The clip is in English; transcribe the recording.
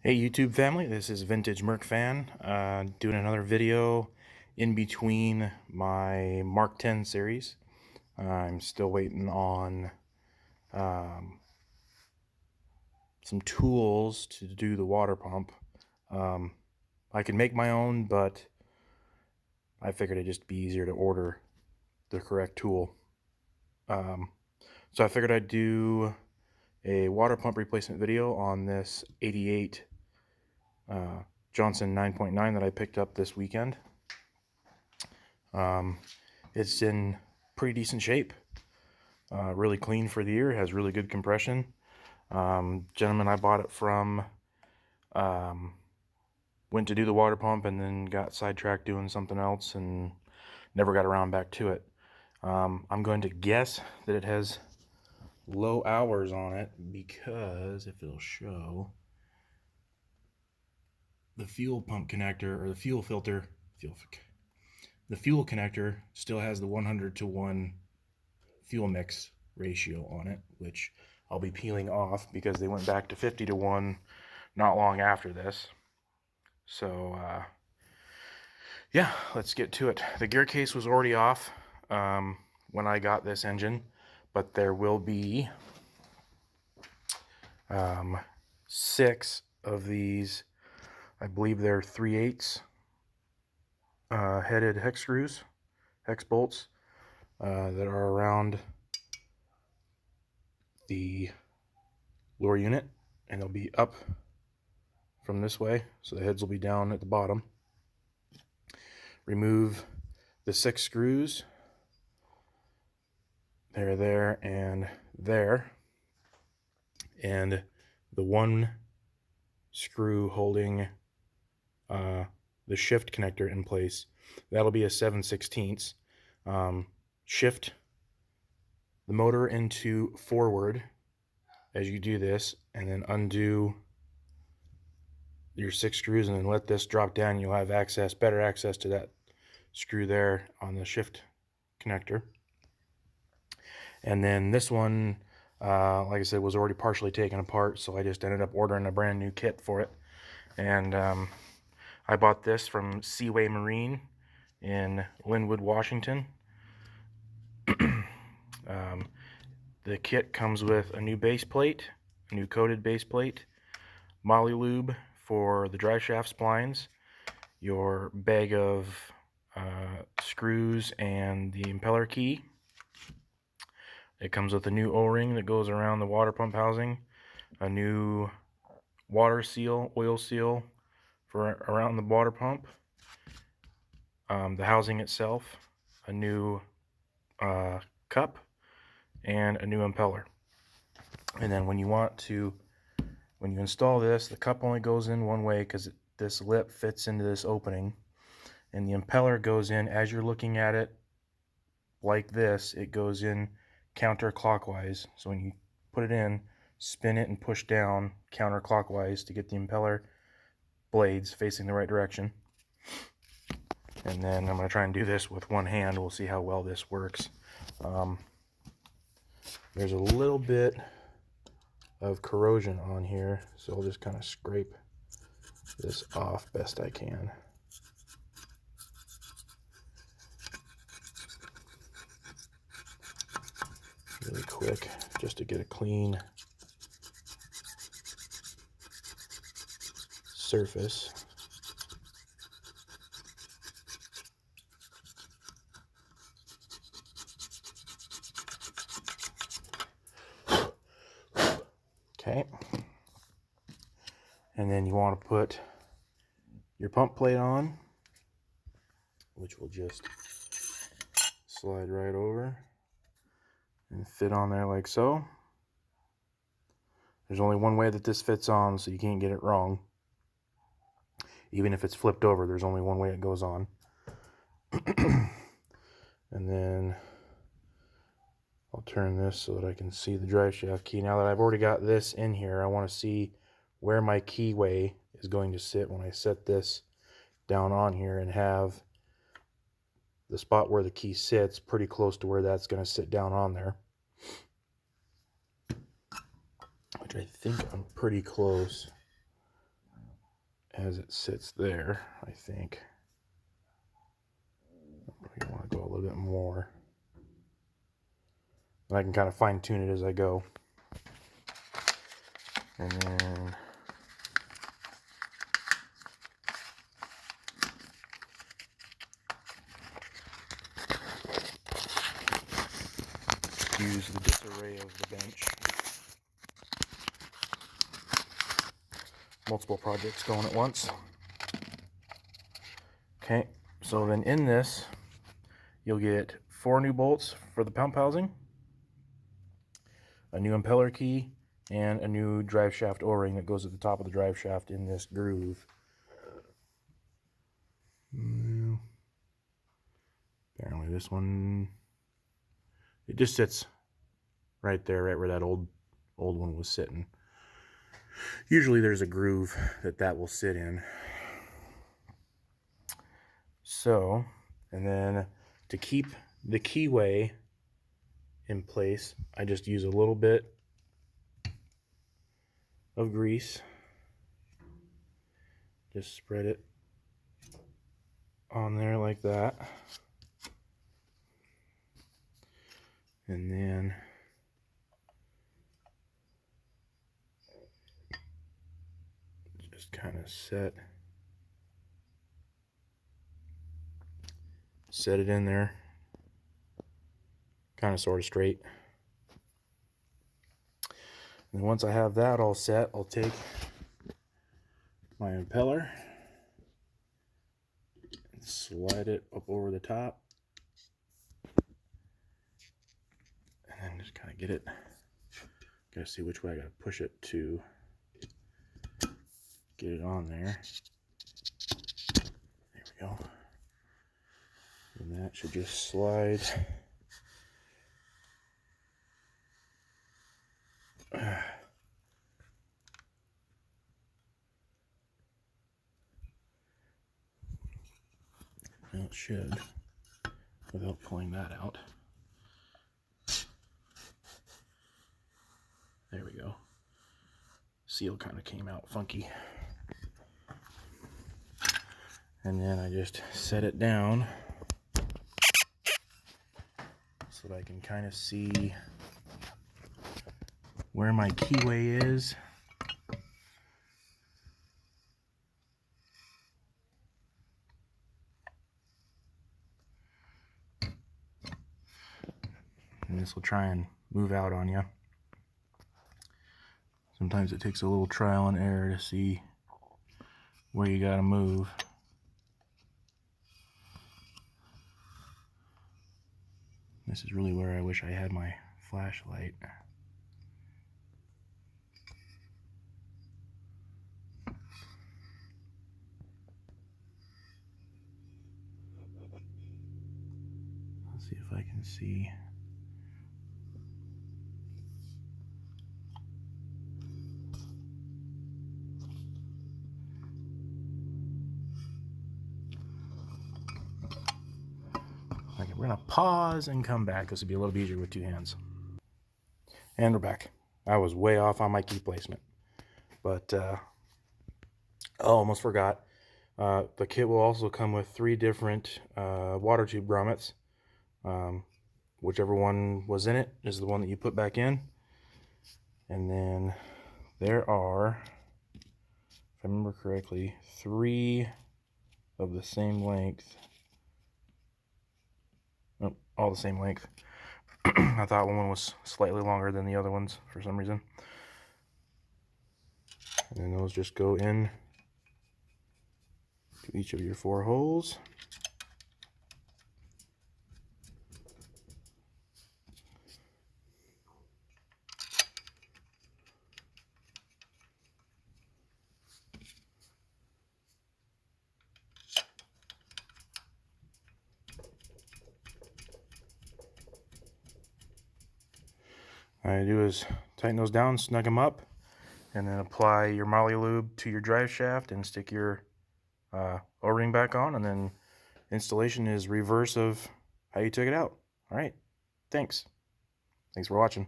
Hey YouTube family, this is Vintage Merc Fan, doing another video in between my Mark 10 series. I'm still waiting on some tools to do the water pump. I can make my own, but I figured it'd just be easier to order the correct tool. So I figured I'd do a water pump replacement video on this 88 Johnson 9.9 that I picked up this weekend. It's in pretty decent shape, really clean for the year, has really good compression. Gentleman I bought it from went to do the water pump and then got sidetracked doing something else and never got around back to it. I'm going to guess that it has low hours on it because if it'll show, the fuel pump connector or the fuel filter, the fuel connector still has the 100:1 fuel mix ratio on it, which I'll be peeling off because they went back to 50:1 not long after this. So yeah, let's get to it. The gear case was already off when I got this engine, but there will be 6 of these, I believe they're 3/8 headed hex screws, hex bolts that are around the lower unit, and they'll be up from this way, so the heads will be down at the bottom. Remove the 6 screws. They're there and there, and the 1 screw holding the shift connector in place, that'll be a 7/16. Shift the motor into forward as you do this, and then undo your 6 screws and then let this drop down. You'll have better access to that screw there on the shift connector. And then this one, like I said, was already partially taken apart, so I just ended up ordering a brand new kit for it. And I bought this from Seaway Marine in Linwood, Washington. The kit comes with a new base plate, a new coated base plate, moly lube for the drive shaft splines, your bag of screws, and the impeller key. It comes with a new O-ring that goes around the water pump housing, a new water seal, oil seal for around the water pump, the housing itself, a new cup, and a new impeller. And then when you install this, the cup only goes in one way because this lip fits into this opening, and the impeller goes in as you're looking at it like this. It goes in counterclockwise, so when you put it in, spin it and push down counterclockwise to get the impeller blades facing the right direction. And then I'm going to try and do this with one hand. We'll see how well this works. There's a little bit of corrosion on here, so I'll just kind of scrape this off best I can. Really quick, just to get a clean surface. Okay, and then you want to put your pump plate on, which will just slide right over and fit on there like so. There's only one way that this fits on, so you can't get it wrong. Even if it's flipped over, there's only one way it goes on. And then I'll turn this so that I can see the drive shaft key. Now that I've already got this in here, I want to see where my keyway is going to sit when I set this down on here, and have the spot where the key sits pretty close to where that's going to sit down on there, which I think I'm pretty close. as it sits there, I think. I want to go a little bit more. And I can kind of fine tune it as I go. And then use the disarray of the bench. Multiple projects going at once. Okay, so then in this, you'll get 4 new bolts for the pump housing, a new impeller key, and a new drive shaft O-ring that goes at the top of the drive shaft in this groove. Apparently this one, it just sits right there, right where that old one was sitting. Usually there's a groove that will sit in. So, and then to keep the keyway in place, I just use a little bit of grease. Just spread it on there like that. And then just kind of set it in there, kind of sort of straight. And once I have that all set, I'll take my impeller and slide it up over the top, and then just kind of get it. Gotta see which way I gotta push it to get it on there. There we go. And that should just slide. Well, it should, without pulling that out. There we go. Seal kind of came out funky. And then I just set it down so that I can kind of see where my keyway is. And this will try and move out on you. Sometimes it takes a little trial and error to see where you gotta move. This is really where I wish I had my flashlight. Let's see if I can see. Okay, we're gonna pause and come back. This would be a little bit easier with 2 hands. And we're back. I was way off on my key placement, but I almost forgot. The kit will also come with 3 different water tube grommets. Whichever one was in it is the one that you put back in. And then there are, if I remember correctly, 3 of the same length. Oh, all the same length. I thought one was slightly longer than the other ones for some reason. And then those just go in to each of your 4 holes. All I do is tighten those down, snug them up, and then apply your moly lube to your drive shaft and stick your O-ring back on, and then installation is reverse of how you took it out. All right, thanks for watching.